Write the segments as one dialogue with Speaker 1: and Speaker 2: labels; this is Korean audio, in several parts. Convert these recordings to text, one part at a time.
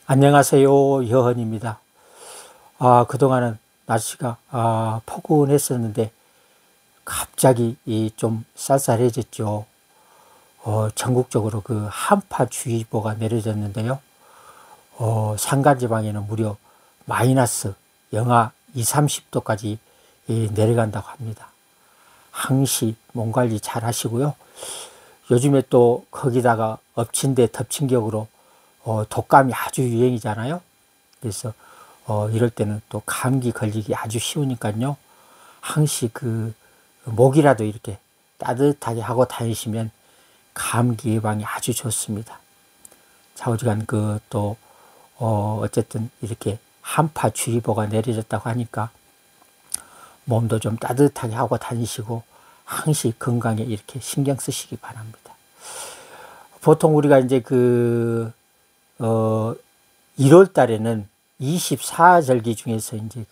Speaker 1: 안녕하세요. 여헌입니다. 그동안은 날씨가 포근했었는데 갑자기 좀 쌀쌀해졌죠. 전국적으로 그 한파주의보가 내려졌는데요. 산간지방에는 무려 마이너스 영하 20, 30도까지 내려간다고 합니다. 항시 몸 관리 잘 하시고요. 요즘에 또 거기다가 엎친 데 덮친 격으로 독감이 아주 유행이잖아요. 그래서 이럴 때는 또 감기 걸리기 아주 쉬우니까요. 항시 그 목이라도 이렇게 따뜻하게 하고 다니시면 감기 예방이 아주 좋습니다. 좌우지간 어쨌든 이렇게 한파주의보가 내려졌다고 하니까 몸도 좀 따뜻하게 하고 다니시고 항시 건강에 이렇게 신경 쓰시기 바랍니다. 보통 우리가 이제 1월 달에는 24절기 중에서 이제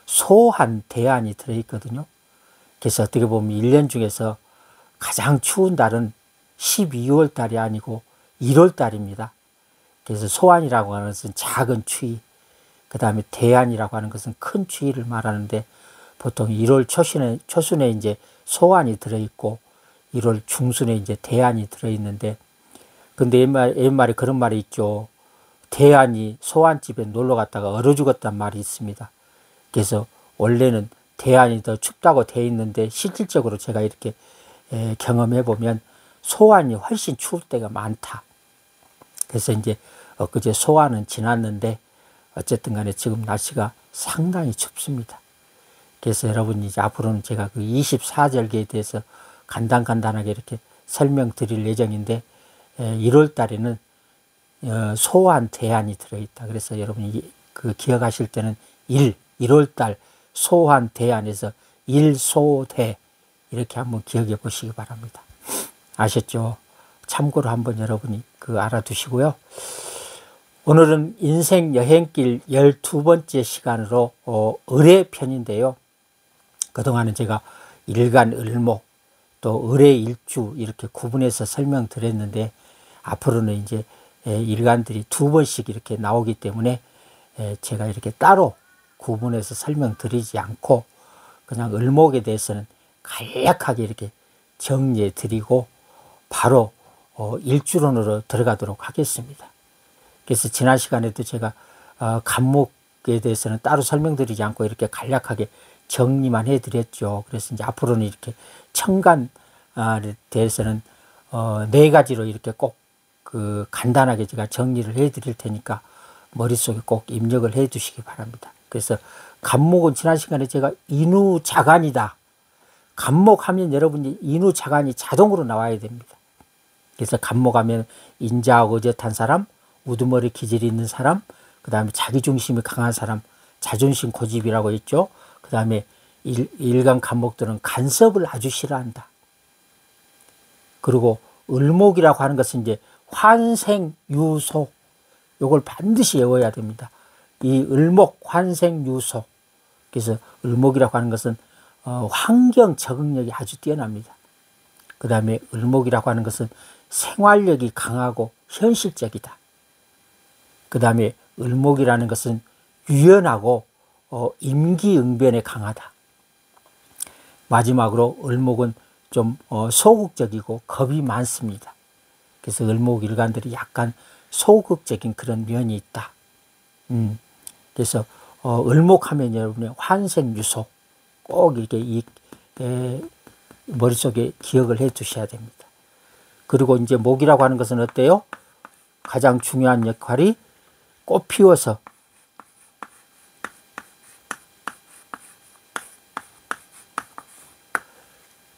Speaker 1: 소한, 대한이 들어있거든요. 그래서 어떻게 보면 1년 중에서 가장 추운 달은 12월 달이 아니고 1월 달입니다. 그래서 소한이라고 하는 것은 작은 추위, 그 다음에 대한이라고 하는 것은 큰 추위를 말하는데 보통 1월 초순에 이제 소한이 들어있고 1월 중순에 이제 대한이 들어있는데 근데 옛말에 그런 말이 있죠. 대한이 소한집에 놀러 갔다가 얼어 죽었단 말이 있습니다. 그래서 원래는 대한이 더 춥다고 돼 있는데 실질적으로 제가 이렇게 경험해 보면 소한이 훨씬 추울 때가 많다. 그래서 이제 엊그제 소한은 지났는데 어쨌든 간에 지금 날씨가 상당히 춥습니다. 그래서 여러분 이제 앞으로는 제가 그 24절기에 대해서 간단하게 이렇게 설명드릴 예정인데 1월 달에는 소한, 대한이 들어있다. 그래서 여러분이 기억하실 때는 1월 달 소한, 대한에서 일소대 이렇게 한번 기억해 보시기 바랍니다. 아셨죠? 참고로 한번 여러분이 알아두시고요. 오늘은 인생 여행길 12번째 시간으로 을해편인데요. 그동안은 제가 일간 을목 또 을해일주 이렇게 구분해서 설명드렸는데 앞으로는 이제 일간들이 2번씩 이렇게 나오기 때문에 제가 이렇게 따로 구분해서 설명드리지 않고 그냥 을목에 대해서는 간략하게 이렇게 정리해 드리고 바로 일주론으로 들어가도록 하겠습니다. 그래서 지난 시간에도 제가 간목에 대해서는 따로 설명드리지 않고 이렇게 간략하게 정리만 해드렸죠. 그래서 이제 앞으로는 이렇게 천간에 대해서는 4가지로 이렇게 꼭 간단하게 제가 정리를 해드릴 테니까 머릿속에 꼭 입력을 해 두시기 바랍니다. 그래서 간목은 지난 시간에 제가 인우자간이다. 간목하면 여러분이 인우자간이 자동으로 나와야 됩니다. 그래서 간목하면 인자하고 의젓한 사람, 우두머리 기질이 있는 사람, 그 다음에 자기중심이 강한 사람, 자존심 고집이라고 했죠. 그 다음에 일간 간목들은 간섭을 아주 싫어한다. 그리고 을목이라고 하는 것은 이제 환생유속, 요걸 반드시 외워야 됩니다. 이 을목, 환생유속. 그래서 을목이라고 하는 것은 환경 적응력이 아주 뛰어납니다. 그 다음에 을목이라고 하는 것은 생활력이 강하고 현실적이다. 그 다음에 을목이라는 것은 유연하고 임기응변에 강하다. 마지막으로 을목은 좀 소극적이고 겁이 많습니다. 그래서 을목 일간들이 약간 소극적인 그런 면이 있다. 그래서 을목하면 여러분의 환생유속 꼭 이렇게 머릿속에 기억을 해 두셔야 됩니다. 그리고 이제 목이라고 하는 것은 어때요? 가장 중요한 역할이 꽃 피워서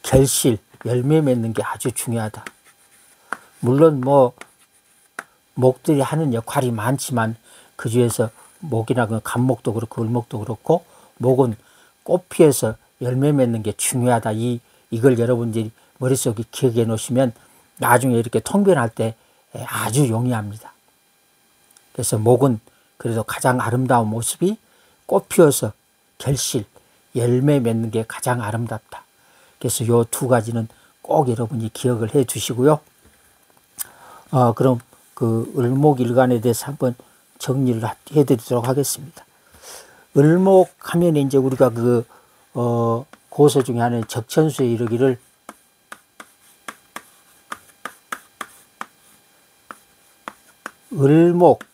Speaker 1: 결실, 열매 맺는 게 아주 중요하다. 물론 목들이 하는 역할이 많지만 그 중에서 목이나 간목도 그렇고 을목도 그렇고 목은 꽃 피워서 열매 맺는 게 중요하다. 이걸 여러분들이 머릿속에 기억해 놓으시면 나중에 이렇게 통변할 때 아주 용이합니다. 그래서 목은 그래도 가장 아름다운 모습이 꽃 피워서 결실, 열매 맺는 게 가장 아름답다. 그래서 요 2가지는 꼭 여러분이 기억을 해 주시고요. 그럼 을목일간에 대해서 한번 정리를 해드리도록 하겠습니다. 을목 하면 이제 우리가 고서 중에 하나인 적천수에 이르기를 을목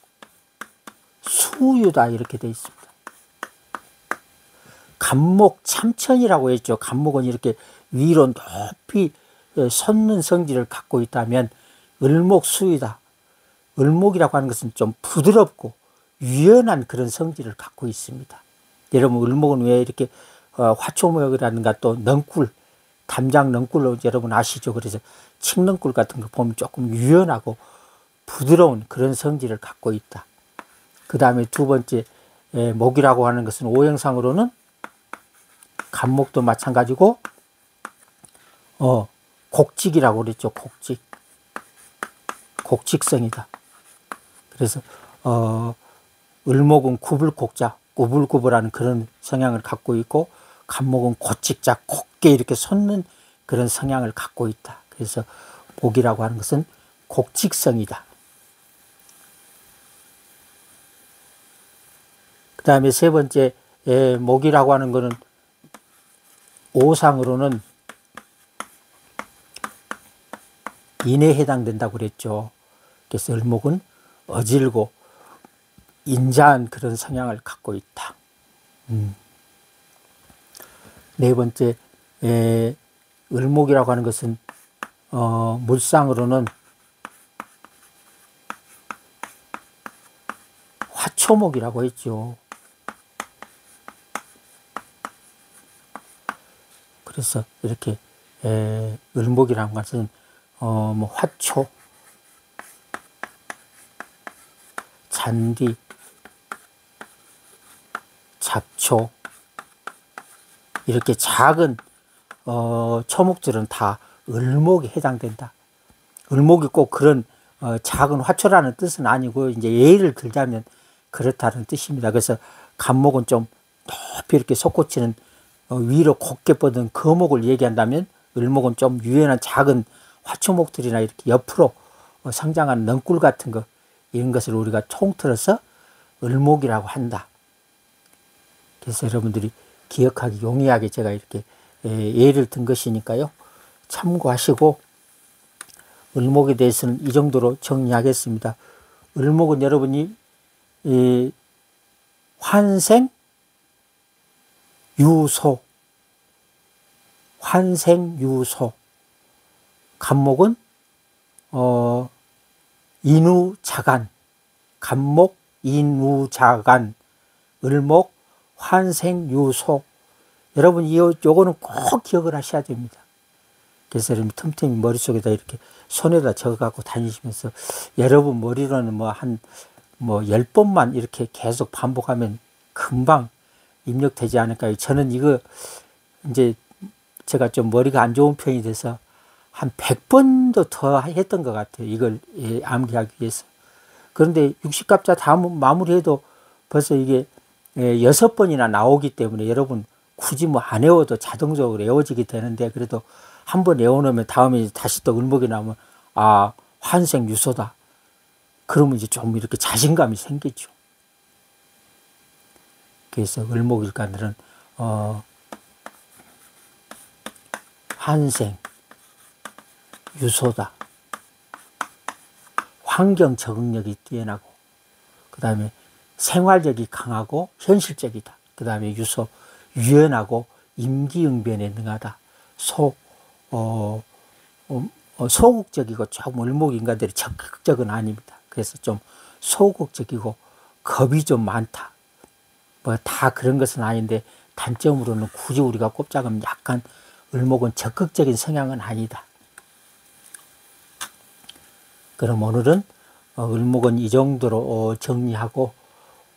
Speaker 1: 수유다 이렇게 되어 있습니다. 간목 참천이라고 했죠. 간목은 이렇게 위로 높이 솟는 성질을 갖고 있다면 을목 수유다. 을목이라고 하는 것은 좀 부드럽고 유연한 그런 성질을 갖고 있습니다. 여러분 을목은 왜 이렇게 화초목이라든가 또 넝굴, 담장 넝굴로 여러분 아시죠? 그래서 칡넝굴 같은 거 보면 조금 유연하고 부드러운 그런 성질을 갖고 있다. 그 다음에 두 번째 목이라고 하는 것은 오형상으로는 간목도 마찬가지고 곡직이라고 그랬죠. 곡직성이다. 그래서 을목은 구불곡자, 구불구불하는 그런 성향을 갖고 있고 간목은 곧직자, 곧게 이렇게 솟는 그런 성향을 갖고 있다. 그래서 목이라고 하는 것은 곡직성이다. 그 다음에 세 번째 목이라고 하는 것은 오상으로는 인에 해당된다고 그랬죠. 그래서 을목은 어질고 인자한 그런 성향을 갖고 있다. 네 번째 을목이라고 하는 것은 물상으로는 화초목이라고 했죠. 그래서 이렇게 을목이라는 것은 화초, 잔디, 잡초 이렇게 작은 초목들은 다 을목에 해당된다. 을목이 꼭 그런 작은 화초라는 뜻은 아니고 이제 예를 들자면 그렇다는 뜻입니다. 그래서 간목은 좀 높이 이렇게 솟구치는 위로 곱게 뻗은 거목을 얘기한다면 을목은 좀 유연한 작은 화초목들이나 이렇게 옆으로 성장한 넝굴 같은 거 이런 것을 우리가 통틀어서 을목이라고 한다. 그래서 여러분들이 기억하기 용이하게 제가 이렇게 예를 든 것이니까요. 참고하시고 을목에 대해서는 이 정도로 정리하겠습니다. 을목은 여러분이 환생, 유소, 환생, 유소. 간목은 인우자간, 간목, 인우자간, 을목, 환생, 유소. 여러분 요거는 꼭 기억을 하셔야 됩니다. 그래서 여러분 틈틈이 머릿속에다 이렇게 손에다 적어갖고 다니시면서 여러분 머리로는 한 10번만 이렇게 계속 반복하면 금방 입력되지 않을까요? 저는 이거 이제 제가 좀 머리가 안 좋은 편이 돼서 한 100번도 더 했던 것 같아요. 이걸 암기하기 위해서. 그런데 60갑자 다 마무리해도 벌써 이게 6번이나 나오기 때문에 여러분 굳이 안 외워도 자동적으로 외워지게 되는데 그래도 한번 외워놓으면 다음에 다시 또 을목이 나오면 환생 유소다. 그러면 이제 좀 이렇게 자신감이 생기죠. 그래서 을목일간들은 환생 유소다. 환경 적응력이 뛰어나고 그 다음에 생활력이 강하고 현실적이다. 그 다음에 유소 유연하고 임기응변에 능하다. 소극적이고 조금 을목인간들이 적극적은 아닙니다. 그래서 좀 소극적이고 겁이 좀 많다. 다 그런 것은 아닌데 단점으로는 굳이 우리가 꼽자면 약간 을목은 적극적인 성향은 아니다. 그럼 오늘은 을목은 이 정도로 정리하고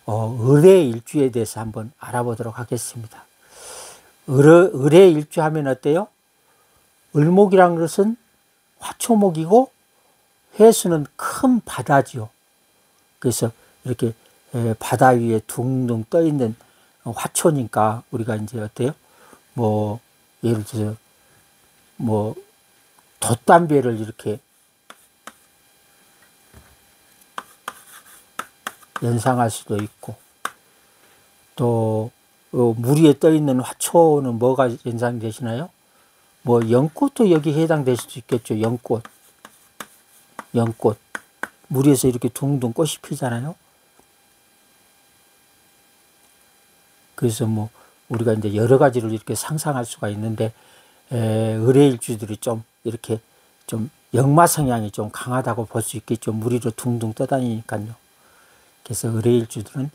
Speaker 1: 을의 일주에 대해서 한번 알아보도록 하겠습니다. 을의 일주 하면 어때요? 을목이란 것은 화초목이고 해수는 큰 바다지요. 그래서 이렇게 바다 위에 둥둥 떠 있는 화초니까 우리가 이제 어때요? 예를 들어서 돛담배를 이렇게 연상할 수도 있고, 또 물 위에 떠 있는 화초는 뭐가 연상되시나요? 뭐 연꽃도 여기 해당될 수도 있겠죠. 연꽃. 물 위에서 이렇게 둥둥 꽃이 피잖아요. 그래서 뭐 우리가 이제 여러 가지를 이렇게 상상할 수가 있는데, 의뢰일주들이 좀 이렇게 좀 역마 성향이 좀 강하다고 볼 수 있겠죠. 물 위로 둥둥 떠다니니까요. 그래서 의뢰일주들은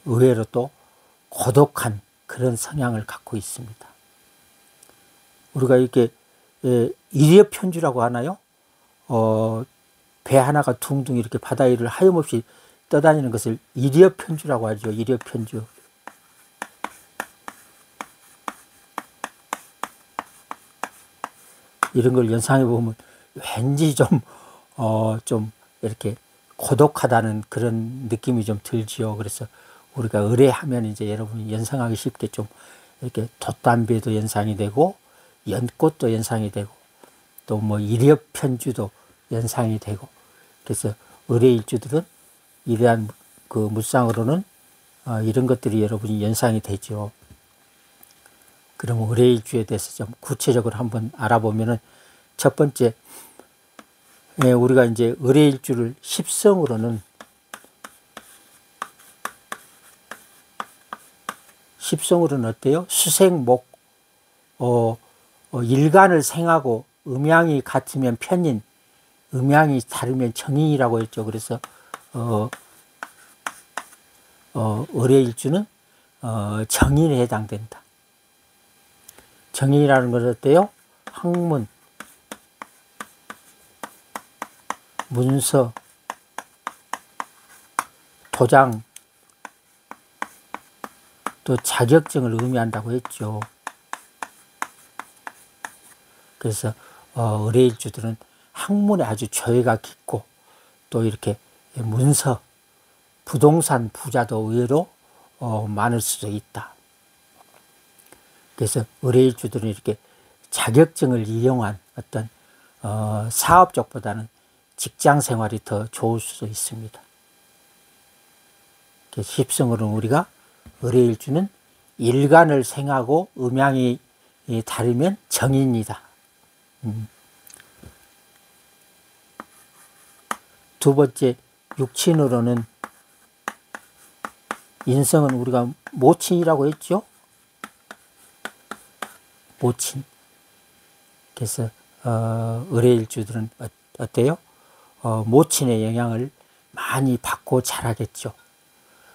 Speaker 1: 의외로 또 고독한 그런 성향을 갖고 있습니다. 우리가 이렇게 일엽편주라고 하나요? 배 하나가 둥둥 이렇게 바다 위를 하염없이 떠다니는 것을 일엽편주라고 하죠. 일엽편주. 이런 걸 연상해 보면 왠지 좀 이렇게 고독하다는 그런 느낌이 좀 들지요. 그래서 우리가 의뢰하면 이제 여러분이 연상하기 쉽게 좀 이렇게 돛담배도 연상이 되고, 연꽃도 연상이 되고, 또 뭐 일엽편주도 연상이 되고, 그래서 의뢰일주들은 이러한 그 물상으로는 이런 것들이 여러분이 연상이 되죠. 그럼 의뢰일주에 대해서 좀 구체적으로 한번 알아보면은, 첫 번째, 우리가 이제 의뢰일주를 십성으로는 어때요? 수생목, 일간을 생하고 음양이 같으면 편인, 음양이 다르면 정인이라고 했죠. 그래서 의뢰일주는 정인에 해당된다. 정인이라는 것은 어때요? 학문, 문서, 도장, 또 자격증을 의미한다고 했죠. 그래서 의뢰일주들은 학문에 아주 조예가 깊고, 또 이렇게 문서, 부동산 부자도 의외로 많을 수도 있다. 그래서 의뢰일주들은 이렇게 자격증을 이용한 어떤 사업 쪽보다는 직장 생활이 더 좋을 수도 있습니다. 십성으로는 우리가 의뢰일주는 일간을 생하고 음양이 다르면 정인이다. 두 번째, 육친으로는 인성은 우리가 모친이라고 했죠. 모친. 그래서 의뢰일주들은 어때요? 모친의 영향을 많이 받고 자라겠죠.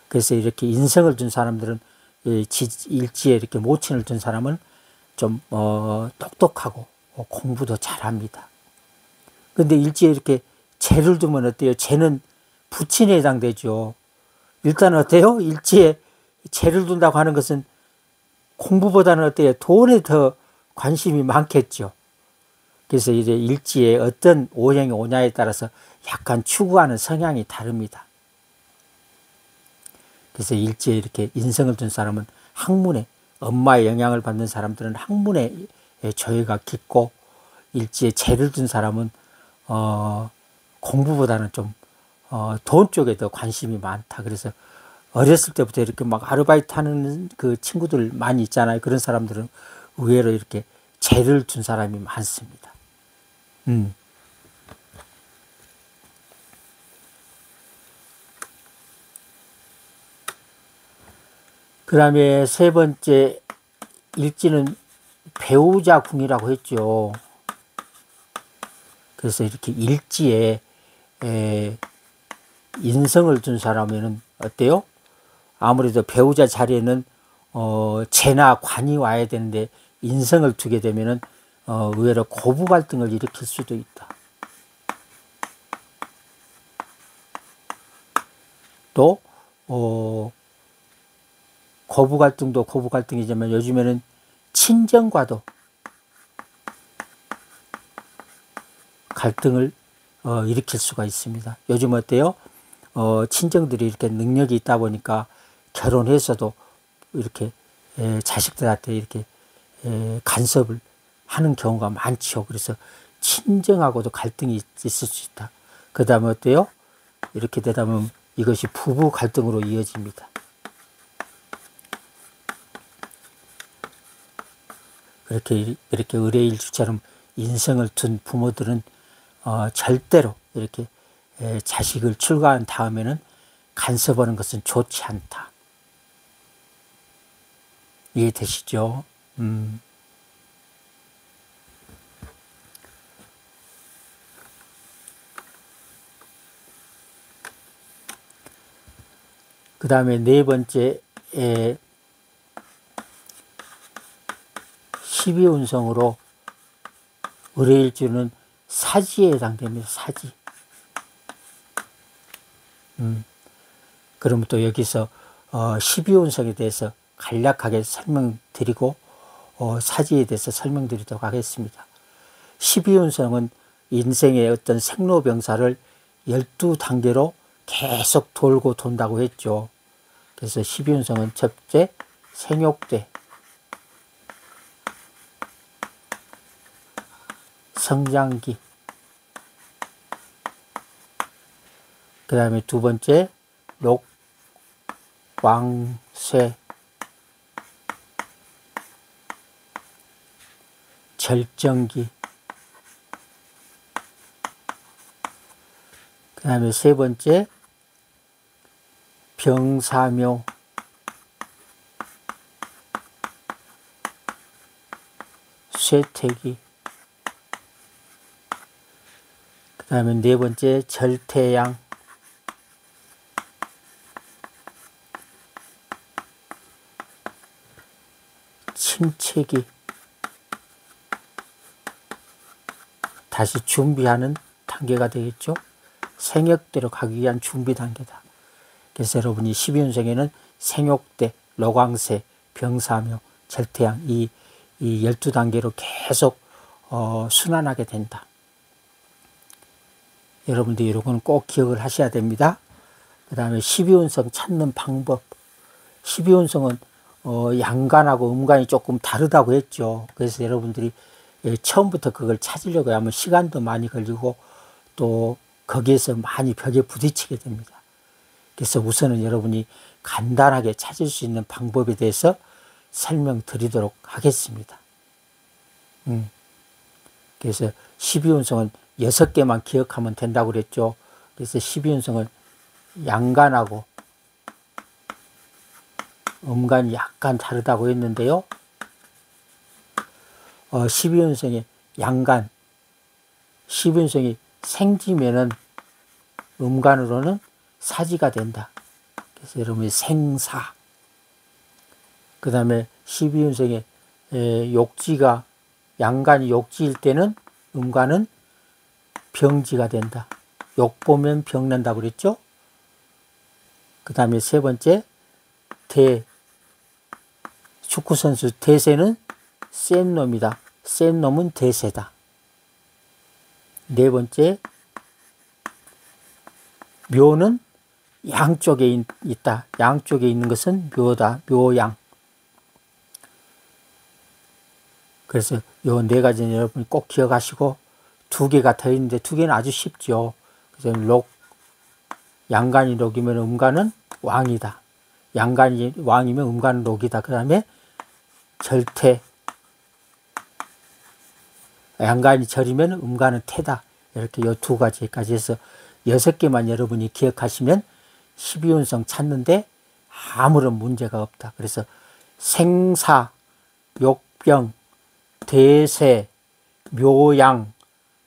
Speaker 1: 그래서 이렇게 인성을 둔 사람들은, 일지에 이렇게 모친을 둔 사람은 좀 똑똑하고 공부도 잘합니다. 그런데 일지에 이렇게 재를 두면 어때요? 재는 부친에 해당되죠. 일단 어때요? 일지에 재를 둔다고 하는 것은 공부보다는 어때요? 돈에 더 관심이 많겠죠. 그래서 이제 일지에 어떤 오행이 오냐에 따라서 약간 추구하는 성향이 다릅니다. 그래서 일지에 이렇게 인성을 둔 사람은 학문에, 엄마의 영향을 받는 사람들은 학문에 조예가 깊고, 일지에 재를 둔 사람은 공부보다는 좀 돈 쪽에 더 관심이 많다. 그래서 어렸을 때부터 이렇게 막 아르바이트 하는 그 친구들 많이 있잖아요. 그런 사람들은 의외로 이렇게 재를 둔 사람이 많습니다. 그 다음에 세 번째, 일지는 배우자 궁이라고 했죠. 그래서 이렇게 일지에 인성을 둔 사람에는 어때요? 아무래도 배우자 자리에는 재나 관이 와야 되는데 인성을 두게 되면은 의외로 고부 갈등을 일으킬 수도 있다. 또 고부 갈등도 고부 갈등이지만 요즘에는 친정과도 갈등을 일으킬 수가 있습니다. 요즘 어때요? 친정들이 이렇게 능력이 있다 보니까 결혼해서도 이렇게 자식들한테 이렇게 간섭을 하는 경우가 많죠. 그래서 친정하고도 갈등이 있을 수 있다. 그 다음에 어때요? 이렇게 되다 보면 이것이 부부 갈등으로 이어집니다. 이렇게 의뢰일주처럼 인성을 둔 부모들은 절대로 이렇게 자식을 출가한 다음에는 간섭하는 것은 좋지 않다. 이해되시죠? 그 다음에 네 번째 12운성으로 의뢰일주는 사지에 해당됩니다. 사지. 그러면 또 여기서 12운성에 대해서 간략하게 설명드리고 사지에 대해서 설명드리도록 하겠습니다. 12운성은 인생의 어떤 생로병사를 12단계로 계속 돌고 돈다고 했죠. 그래서 12운성은 첫째 생욕대, 성장기, 그 다음에 두 번째 녹왕쇠, 절정기, 그 다음에 세 번째 병사묘, 쇠퇴기, 그 다음에 네 번째 절태양, 침체기, 다시 준비하는 단계가 되겠죠. 생역대로 가기 위한 준비 단계다. 그래서 여러분이 12운성에는 생욕대, 로광세, 병사묘, 절태양 이 12단계로 계속 순환하게 된다. 여러분들 이런 건 꼭 기억을 하셔야 됩니다. 그 다음에 12운성 찾는 방법. 12운성은 양간하고 음간이 조금 다르다고 했죠. 그래서 여러분들이 처음부터 그걸 찾으려고 하면 시간도 많이 걸리고 또 거기에서 많이 벽에 부딪히게 됩니다. 그래서 우선은 여러분이 간단하게 찾을 수 있는 방법에 대해서 설명드리도록 하겠습니다. 그래서 12운성은 6개만 기억하면 된다고 그랬죠. 그래서 12운성은 양간하고 음간이 약간 다르다고 했는데요. 12운성의 양간, 12운성이 생지면은 음간으로는 사지가 된다. 그래서 여러분이 생사. 그 다음에 12운성의 욕지가 양간이 욕지일 때는 음간은 병지가 된다. 욕 보면 병 난다고 그랬죠. 그 다음에 세 번째 축구선수 대세는 센 놈이다. 센 놈은 대세다. 네 번째 묘는 양쪽에 있다. 양쪽에 있는 것은 묘다. 묘양. 그래서 요 네 가지는 여러분이 꼭 기억하시고 2개가 더 있는데 2개는 아주 쉽죠. 그래서 양간이 록이면 음간은 왕이다. 양간이 왕이면 음간은 록이다. 그 다음에 절태. 양간이 절이면 음간은 태다. 이렇게 요 2가지까지 해서 6개만 여러분이 기억하시면 12운성 찾는데 아무런 문제가 없다. 그래서 생사, 욕병, 대세, 묘양,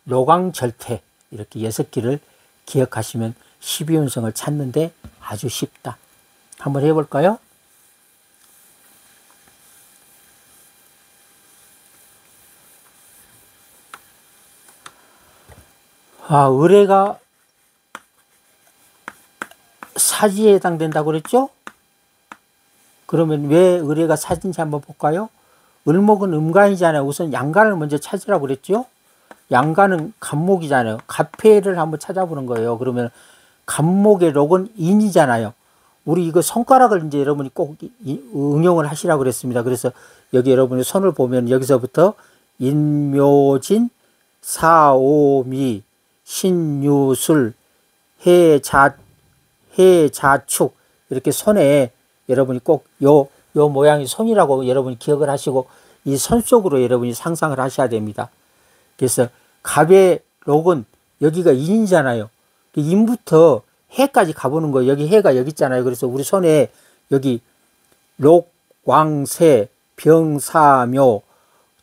Speaker 1: 로광절태 이렇게 6개를 기억하시면 12운성을 찾는데 아주 쉽다. 한번 해볼까요? 의뢰가 사지에 해당된다고 그랬죠? 그러면 왜 의뢰가 사지인지 한번 볼까요? 을목은 음간이잖아요. 우선 양간을 먼저 찾으라고 그랬죠? 양간은 간목이잖아요. 갑해를 한번 찾아보는 거예요. 그러면 간목의 록은 인이잖아요. 우리 이거 손가락을 이제 여러분이 꼭 응용을 하시라고 그랬습니다. 그래서 여기 여러분이 손을 보면 여기서부터 인묘진, 사오미, 신유술, 해잣, 해자축 이렇게 손에 여러분이 꼭 요 모양이 손이라고 여러분이 기억을 하시고 이 손 속으로 여러분이 상상을 하셔야 됩니다. 그래서 갑의 록은 여기가 인이잖아요. 인부터 해까지 가보는 거예요. 여기 해가 여기 있잖아요. 그래서 우리 손에 여기 록, 왕세, 병사묘,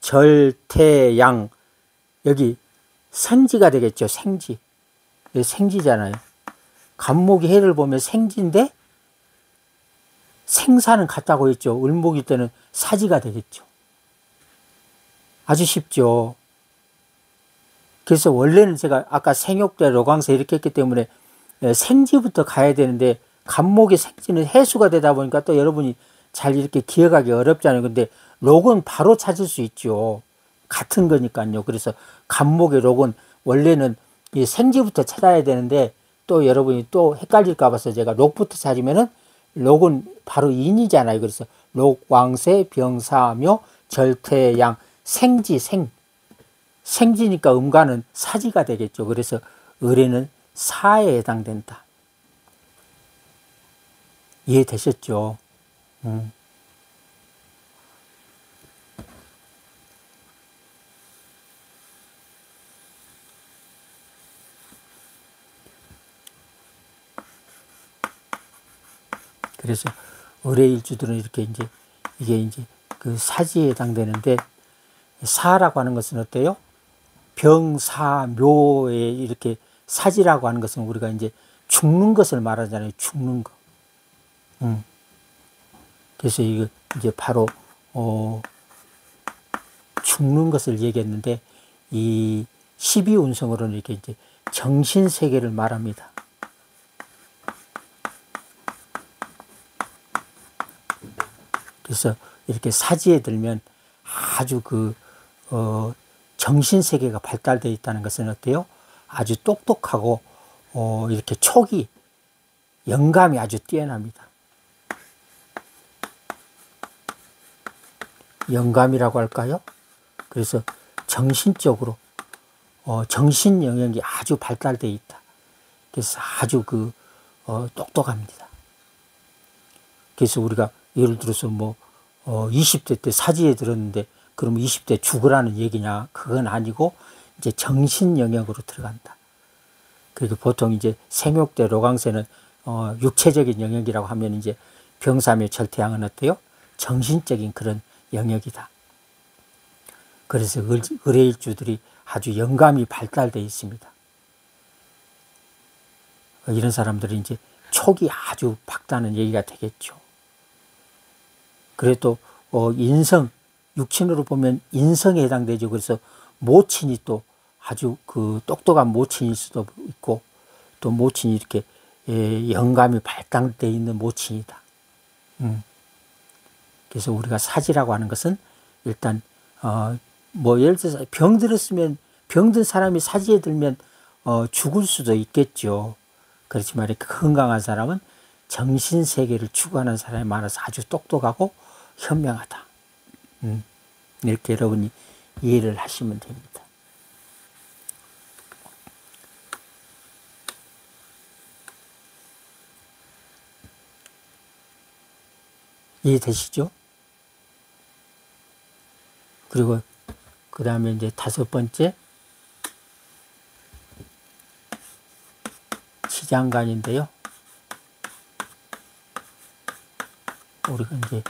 Speaker 1: 절태양 여기 생지가 되겠죠. 생지. 여기 생지잖아요. 갑목이 해를 보면 생지인데 생사는 같다고 했죠. 을목일 때는 사지가 되겠죠. 아주 쉽죠. 그래서 원래는 제가 아까 생욕대, 록왕세 이렇게 했기 때문에 생지부터 가야 되는데 갑목의 생지는 해수가 되다 보니까 또 여러분이 잘 이렇게 기억하기 어렵잖아요. 근데 록은 바로 찾을 수 있죠. 같은 거니까요. 그래서 갑목의 록은 원래는 이 생지부터 찾아야 되는데 또 여러분이 또 헷갈릴까 봐서 제가 록부터 찾으면은 록은 바로 인이잖아요. 그래서 록, 왕세, 병사묘, 절태양, 생지, 생지니까 음가는 사지가 되겠죠. 그래서 을에는 사에 해당된다. 이해되셨죠? 그래서 을의 일주들은 이렇게 이제 이게 이제 그 사지에 해당되는데 사라고 하는 것은 어때요? 병사묘에 이렇게 사지라고 하는 것은 우리가 이제 죽는 것을 말하잖아요. 죽는 거. 그래서 이거 이제 바로 죽는 것을 얘기했는데 이 12운성으로는 이렇게 이제 정신 세계를 말합니다. 그래서 이렇게 사지에 들면 아주 정신 세계가 발달되어 있다는 것은 어때요? 아주 똑똑하고 이렇게 촉이 영감이 아주 뛰어납니다. 영감이라고 할까요? 그래서 정신적으로 정신 영역이 아주 발달되어 있다. 그래서 아주 똑똑합니다. 그래서 우리가 예를 들어서 20대 때 사지에 들었는데 그러면 20대 죽으라는 얘기냐? 그건 아니고 이제 정신 영역으로 들어간다. 그리고 보통 이제 생욕대, 록왕세는 육체적인 영역이라고 하면 이제 병사묘, 절태양은 어때요? 정신적인 그런 영역이다. 그래서 을의 일주들이 아주 영감이 발달되어 있습니다. 이런 사람들이 이제 촉이 아주 밝다는 얘기가 되겠죠. 그래도 인성, 육친으로 보면 인성에 해당되죠. 그래서 모친이 또 아주 똑똑한 모친일 수도 있고 또 모친이 이렇게 영감이 발달되어 있는 모친이다. 그래서 우리가 사지라고 하는 것은 일단 예를 들어서 병든 사람이 사지에 들면 죽을 수도 있겠죠. 그렇지만 이렇게 건강한 사람은 정신세계를 추구하는 사람이 많아서 아주 똑똑하고 현명하다. 이렇게 여러분이 이해를 하시면 됩니다. 이해되시죠? 그리고 그 다음에 이제 5번째 지장간인데요. 우리가 이제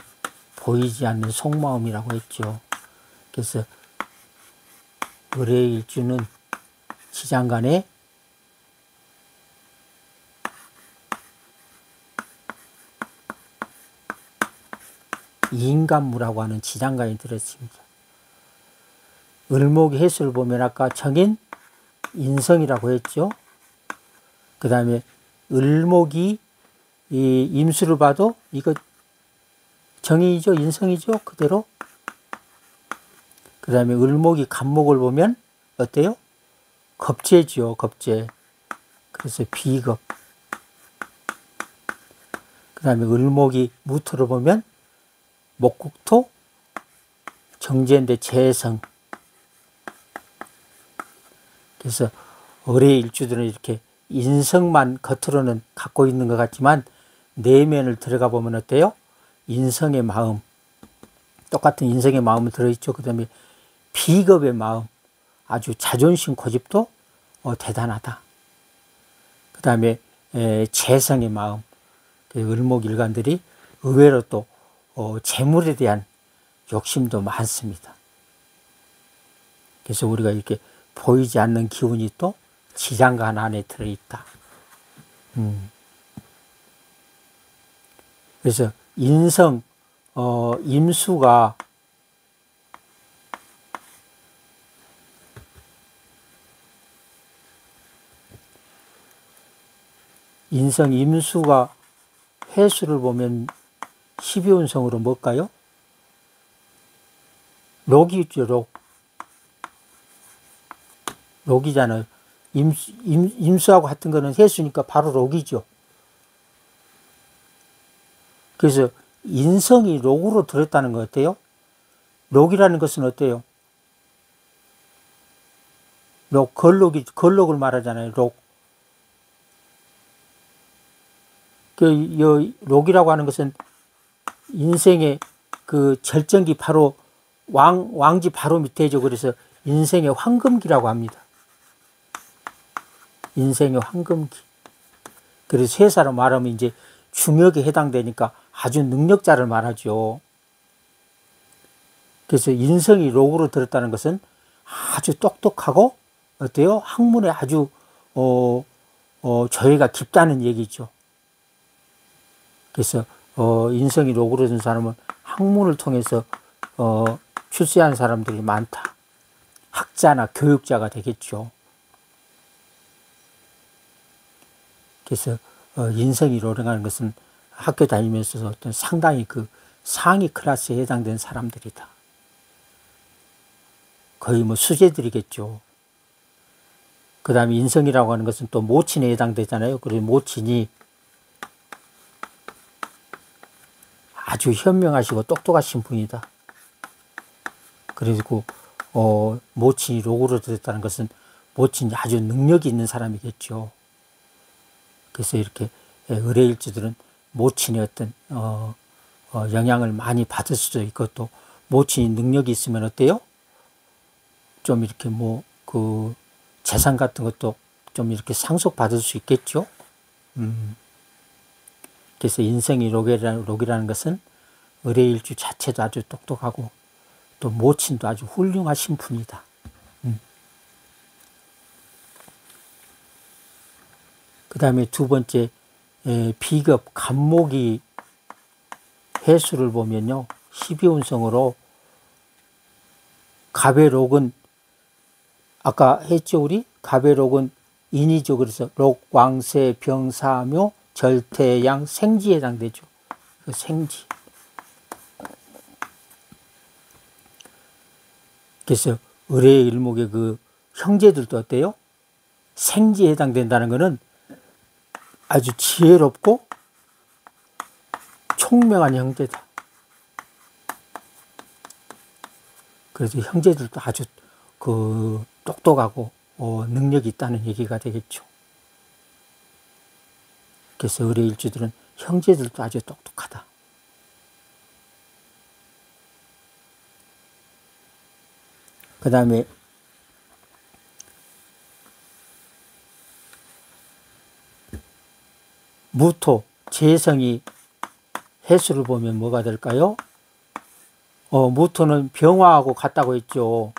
Speaker 1: 보이지 않는 속마음이라고 했죠. 그래서 을의 일주는 지장간에 인간무라고 하는 지장간이 들어있습니다. 을목의 해수를 보면 아까 정인, 인성이라고 했죠. 그 다음에 을목이 이 임수를 봐도 이거 정인이죠, 인성이죠, 그대로. 그 다음에 을목이 간목을 보면 어때요? 겁재죠, 겁재. 그래서 비겁. 그 다음에 을목이 무토를 보면 목국토, 정제인데 재성. 그래서 을의 일주들은 이렇게 인성만 겉으로는 갖고 있는 것 같지만 내면을 들어가 보면 어때요? 인성의 마음, 똑같은 인성의 마음이 들어있죠. 그 다음에 비겁의 마음, 아주 자존심 고집도 대단하다. 그 다음에 재성의 마음, 을목일간들이 의외로 또 재물에 대한 욕심도 많습니다. 그래서 우리가 이렇게 보이지 않는 기운이 또 지장간 안에 들어있다. 그래서 인성, 임수가 인성 임수가 해수를 보면 12운성으로 뭘까요? 록이 있죠, 록. 록이잖아요. 임수하고 같은 거는 해수니까 바로 록이죠. 그래서 인성이 록으로 들었다는 거 어때요? 록이라는 것은 어때요? 록, 걸록을 말하잖아요, 록. 록이라고 하는 것은 인생의 그 절정기 바로 왕지 바로 밑에죠. 그래서 인생의 황금기라고 합니다. 인생의 황금기. 그래서 회사로 말하면 이제 중역에 해당되니까 아주 능력자를 말하죠. 그래서 인성이 록으로 들었다는 것은 아주 똑똑하고 어때요? 학문에 아주 조예가 깊다는 얘기죠. 그래서 인성이 록으로 든 사람은 학문을 통해서 출세한 사람들이 많다. 학자나 교육자가 되겠죠. 그래서 인성이 록이라는 것은 학교 다니면서 어떤 상당히 그 상위 클래스에 해당된 사람들이다. 거의 뭐 수재들이겠죠. 그 다음에 인성이라고 하는 것은 또 모친에 해당되잖아요. 그래서 모친이 아주 현명하시고 똑똑하신 분이다. 그리고 모친이 록으로 들었다는 것은 모친이 아주 능력이 있는 사람이겠죠. 그래서 이렇게 의뢰일주들은 모친의 어떤 영향을 많이 받을 수도 있고 또 모친이 능력이 있으면 어때요? 좀 이렇게 뭐 그 재산 같은 것도 좀 이렇게 상속받을 수 있겠죠. 그래서 인성이 록이라는 것은 의뢰일주 자체도 아주 똑똑하고 또 모친도 아주 훌륭하신 분이다. 그 다음에 두 번째 비겁 간목이 해수를 보면요 12운성으로 갑의록은 아까 했죠 우리? 갑의록은 인이죠. 그래서 록, 왕세, 병사묘, 절태양, 생지에 해당되죠. 그 생지. 그래서 의뢰의 일목의 그 형제들도 어때요? 생지에 해당된다는 것은 아주 지혜롭고 총명한 형제다. 그래서 형제들도 아주 그 똑똑하고 능력이 있다는 얘기가 되겠죠. 그래서 의뢰일주들은 형제들도 아주 똑똑하다. 그 다음에 무토, 재성이 해수를 보면 뭐가 될까요? 무토는 병화하고 같다고 했죠.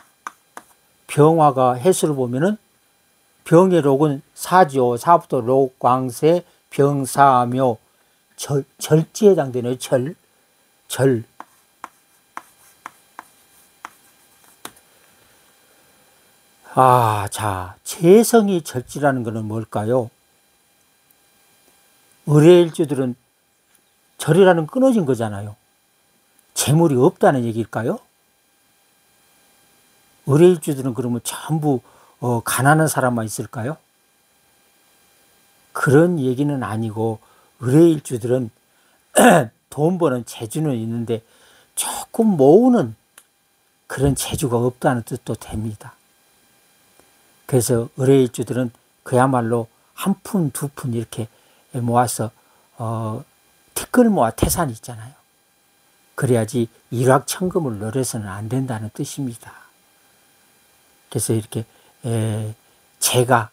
Speaker 1: 병화가 해수를 보면은 병의 록은 사죠. 사부터 록, 광세, 병사묘, 절지에 해당되네요. 절. 자, 재성이 절지라는 것은 뭘까요? 의뢰일주들은 절이라는 끊어진 거잖아요. 재물이 없다는 얘기일까요? 의뢰일주들은 그러면 전부 가난한 사람만 있을까요? 그런 얘기는 아니고 의뢰일주들은 돈 버는 재주는 있는데 조금 모으는 그런 재주가 없다는 뜻도 됩니다. 그래서 의뢰일주들은 그야말로 한 푼, 두 푼 이렇게 모아서 티끌 모아 태산 있잖아요. 그래야지 일확천금을 노려서는 안 된다는 뜻입니다. 그래서 이렇게 재가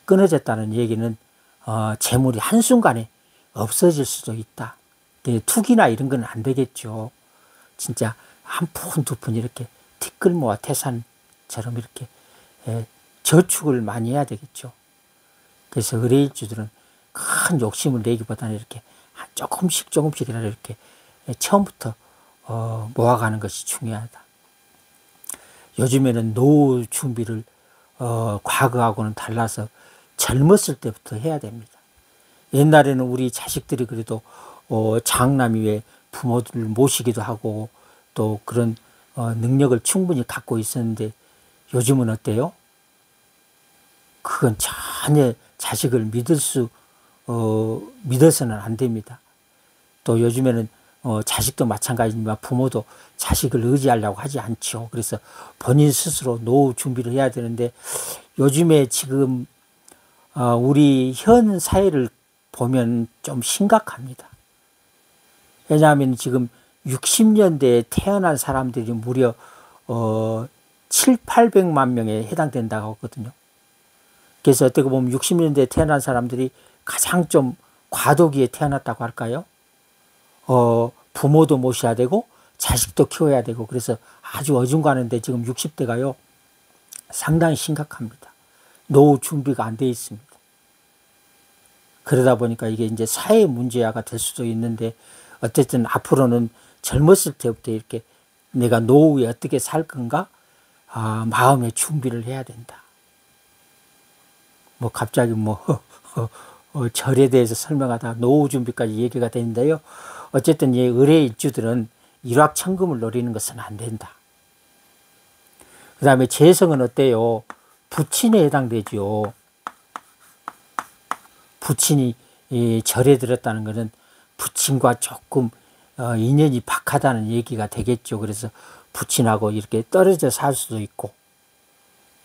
Speaker 1: 끊어졌다는 얘기는 재물이 한순간에 없어질 수도 있다. 투기나 이런 건 안 되겠죠. 진짜 한 푼, 두 푼 이렇게 티끌 모아 태산처럼 이렇게 저축을 많이 해야 되겠죠. 그래서 의뢰일주들은 큰 욕심을 내기보다는 이렇게 조금씩이라도 이렇게 처음부터 모아가는 것이 중요하다. 요즘에는 노후 준비를 과거하고는 달라서 젊었을 때부터 해야 됩니다. 옛날에는 우리 자식들이 그래도 장남이 왜 부모들을 모시기도 하고 또 그런 능력을 충분히 갖고 있었는데 요즘은 어때요? 그건 전혀 자식을 믿어서는 안 됩니다. 또 요즘에는 자식도 마찬가지지만 부모도 자식을 의지하려고 하지 않죠. 그래서 본인 스스로 노후 준비를 해야 되는데 요즘에 지금 우리 현 사회를 보면 좀 심각합니다. 왜냐하면 지금 60년대에 태어난 사람들이 무려 7, 800만 명에 해당된다고 하거든요. 그래서 어떻게 보면 60년대에 태어난 사람들이 가장 좀 과도기에 태어났다고 할까요? 부모도 모셔야 되고 자식도 키워야 되고 그래서 아주 어중간한데 지금 60대가요 상당히 심각합니다. 노후 준비가 안 돼 있습니다. 그러다 보니까 이게 이제 사회 문제화가 될 수도 있는데 어쨌든 앞으로는 젊었을 때부터 이렇게 내가 노후에 어떻게 살 건가 마음의 준비를 해야 된다. 뭐 갑자기 절에 대해서 설명하다 노후 준비까지 얘기가 되는데요. 어쨌든 이 의뢰일주들은 일확천금을 노리는 것은 안 된다. 그 다음에 재성은 어때요? 부친에 해당되죠. 부친이 절에 들었다는 것은 부친과 조금 인연이 박하다는 얘기가 되겠죠. 그래서 부친하고 이렇게 떨어져 살 수도 있고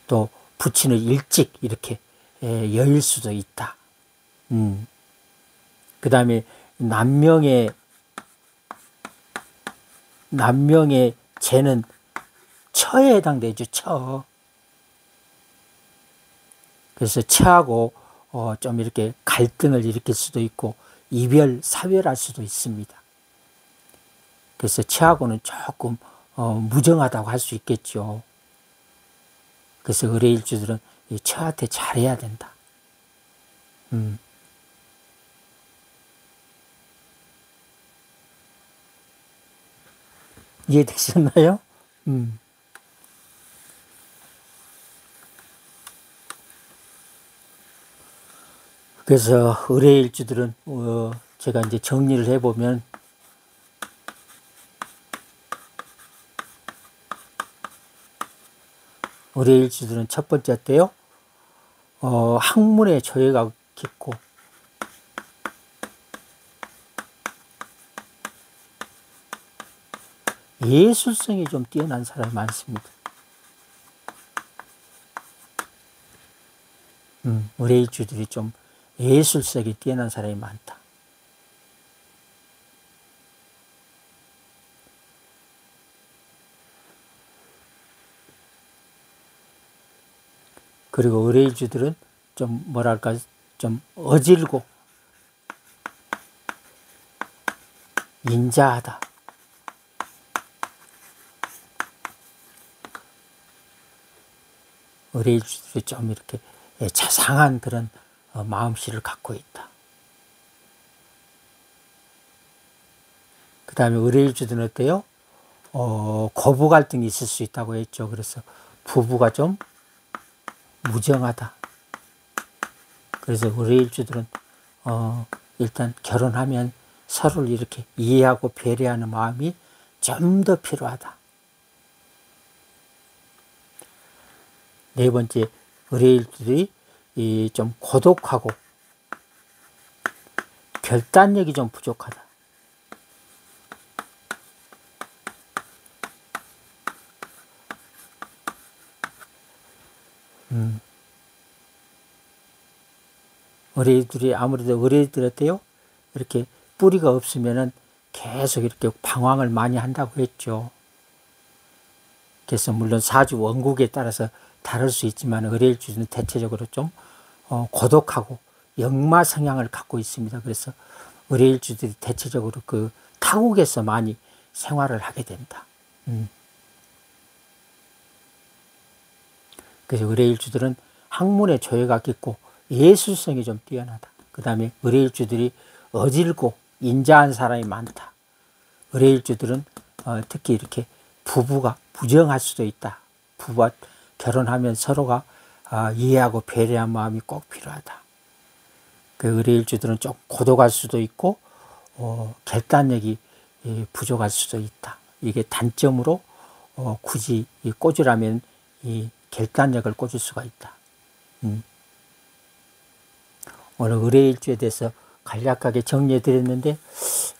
Speaker 1: 또 부친을 일찍 이렇게 여일 수도 있다. 그 다음에 남명의 재는 처에 해당되죠. 처. 그래서 처하고 좀 이렇게 갈등을 일으킬 수도 있고 이별, 사별할 수도 있습니다. 그래서 처하고는 조금 무정하다고 할 수 있겠죠. 그래서 의뢰일주들은 이 처한테 잘해야 된다. 이해되셨나요? 그래서 의뢰일주들은 제가 이제 정리를 해보면 의뢰일주들은 첫 번째 때요 학문의 조예가 깊고 예술성이 좀 뛰어난 사람이 많습니다. 의뢰일주들이 좀 예술성이 뛰어난 사람이 많다. 그리고 의뢰일주들은 좀 뭐랄까 좀 어질고 인자하다. 의뢰일주들이 좀 이렇게 자상한 그런 마음씨를 갖고 있다. 그 다음에 의뢰일주들은 어때요? 고부 갈등이 있을 수 있다고 했죠. 그래서 부부가 좀 무정하다. 그래서 의뢰일주들은 일단 결혼하면 서로를 이렇게 이해하고 배려하는 마음이 좀 더 필요하다. 네 번째, 의뢰일주들이 좀 고독하고 결단력이 좀 부족하다. 의뢰들이 아무래도 의뢰들한테요 이렇게 뿌리가 없으면은 계속 이렇게 방황을 많이 한다고 했죠. 그래서 물론 사주 원국에 따라서 다를 수 있지만 의뢰일주는 대체적으로 좀 고독하고 역마 성향을 갖고 있습니다. 그래서 의뢰일주들이 대체적으로 그 타국에서 많이 생활을 하게 된다. 그래서 의뢰일주들은 학문의 조예가 깊고 예술성이 좀 뛰어나다. 그 다음에 의뢰일주들이 어질고 인자한 사람이 많다. 의뢰일주들은 특히 이렇게 부부가 부정할 수도 있다. 부부가 결혼하면 서로가 이해하고 배려한 마음이 꼭 필요하다. 그 의뢰일주들은 좀 고독할 수도 있고 결단력이 부족할 수도 있다. 이게 단점으로 굳이 꽂으라면 이 결단력을 꽂을 수가 있다. 오늘 의뢰일주에 대해서 간략하게 정리해 드렸는데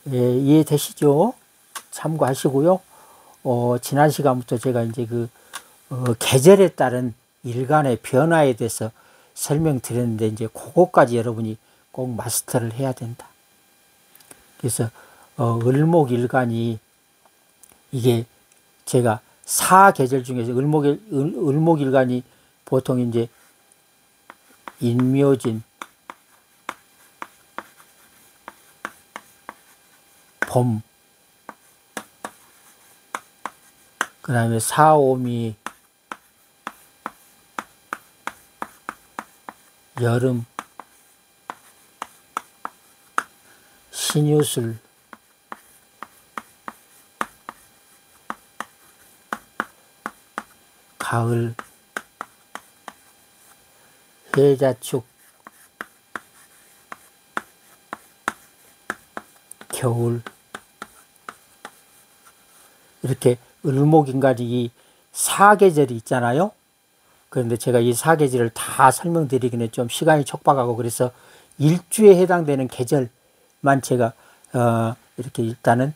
Speaker 1: 이해되시죠? 참고하시고요. 지난 시간부터 제가 이제 그 계절에 따른 일간의 변화에 대해서 설명드렸는데 이제 그거까지 여러분이 꼭 마스터를 해야 된다. 그래서 을목일간이 이게 제가 사계절 중에서 을목일간이 보통 이제 인묘진, 봄, 그 다음에 사오미, 여름, 신유술, 가을, 해자축, 겨울, 이렇게 을목인간이 이 사계절이 있잖아요. 그런데 제가 이 사계절을 다 설명드리기는 좀 시간이 촉박하고 그래서 일주에 해당되는 계절만 제가 이렇게 일단은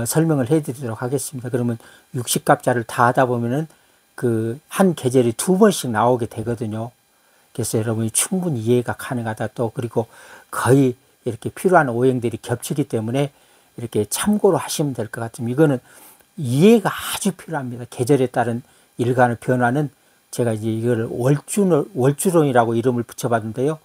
Speaker 1: 설명을 해드리도록 하겠습니다. 그러면 60갑자를 다 하다 보면은 그 한 계절이 2번씩 나오게 되거든요. 그래서 여러분이 충분히 이해가 가능하다. 또 그리고 거의 이렇게 필요한 오행들이 겹치기 때문에 이렇게 참고로 하시면 될 것 같습니다. 이거는 이해가 아주 필요합니다. 계절에 따른 일간의 변화는 제가 이제 이걸 월주론이라고 이름을 붙여봤는데요.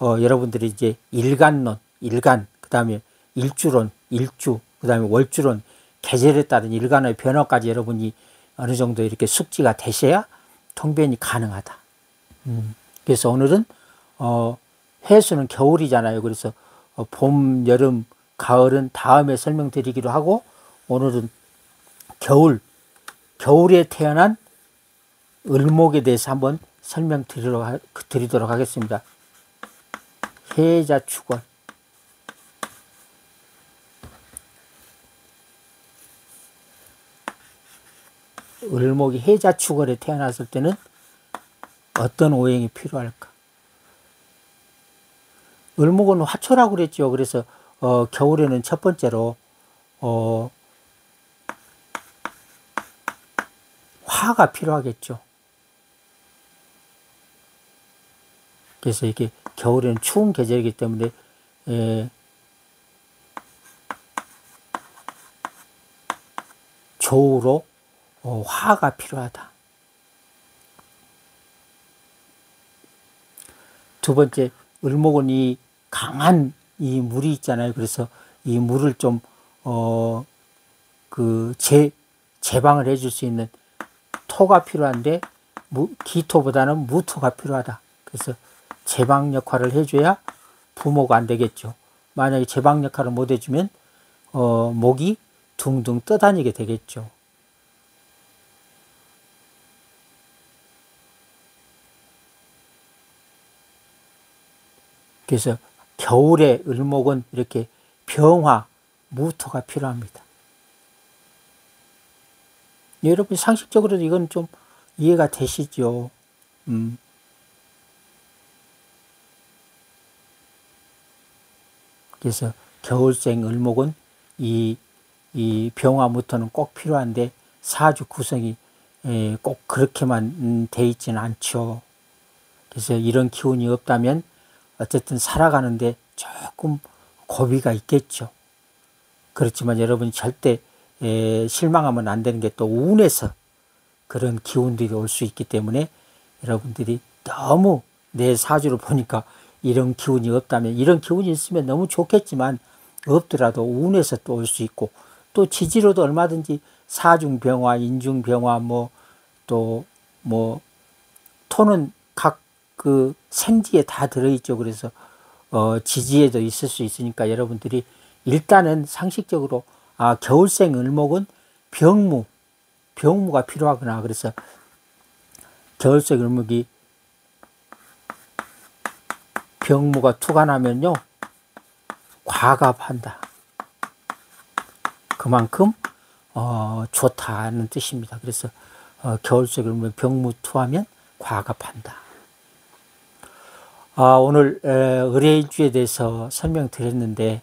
Speaker 1: 여러분들이 이제 일간론, 그 다음에 일주론, 그 다음에 월주론, 계절에 따른 일간의 변화까지 여러분이 어느 정도 이렇게 숙지가 되셔야 통변이 가능하다. 그래서 오늘은 해수는 겨울이잖아요. 그래서 봄, 여름, 가을은 다음에 설명드리기로 하고 오늘은 겨울에 태어난 을목에 대해서 한번 설명드리도록 하겠습니다. 해자축월. 을목이 해자축월에 태어났을 때는 어떤 오행이 필요할까? 을목은 화초라고 그랬죠. 그래서 겨울에는 첫 번째로 화가 필요하겠죠. 그래서 이게 겨울에는 추운 계절이기 때문에 조우로 화가 필요하다. 두 번째, 을목은 이 강한 이 물이 있잖아요. 그래서 이 물을 좀 제방을 해줄 수 있는 토가 필요한데 기토보다는 무토가 필요하다. 그래서 제방 역할을 해줘야 부모가 안 되겠죠. 만약에 제방 역할을 못 해주면 목이 둥둥 떠다니게 되겠죠. 그래서 겨울에 을목은 이렇게 병화, 무토가 필요합니다. 여러분 상식적으로도 이건 좀 이해가 되시죠? 그래서 겨울생 을목은 이 병화, 무토는 꼭 필요한데 사주 구성이 꼭 그렇게만 돼 있지는 않죠. 그래서 이런 기운이 없다면 어쨌든 살아가는데 조금 고비가 있겠죠. 그렇지만 여러분 절대 실망하면 안 되는 게 또 운에서 그런 기운들이 올 수 있기 때문에 여러분들이 너무 내 사주를 보니까 이런 기운이 없다면, 이런 기운이 있으면 너무 좋겠지만 없더라도 운에서 또 올 수 있고, 또 지지로도 얼마든지 사중병화, 인중병화, 토는 각 그 생지에 다 들어있죠. 그래서 지지에도 있을 수 있으니까 여러분들이 일단은 상식적으로 겨울생 을목은 병무가 필요하구나. 그래서 겨울생 을목이 병무가 투관하면요 과갑한다. 그만큼 좋다는 뜻입니다. 그래서 겨울생 을목 병무 투하면 과갑한다. 오늘 의뢰인주에 대해서 설명드렸는데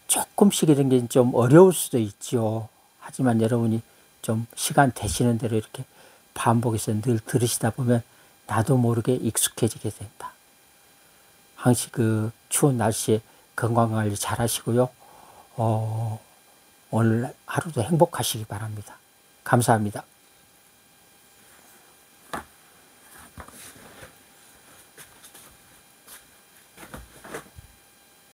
Speaker 1: 조금씩 이런 게 좀 어려울 수도 있죠. 하지만 여러분이 좀 시간 되시는 대로 이렇게 반복해서 늘 들으시다 보면 나도 모르게 익숙해지게 된다. 항시 그 추운 날씨에 건강관리 잘 하시고요. 오늘 하루도 행복하시기 바랍니다. 감사합니다.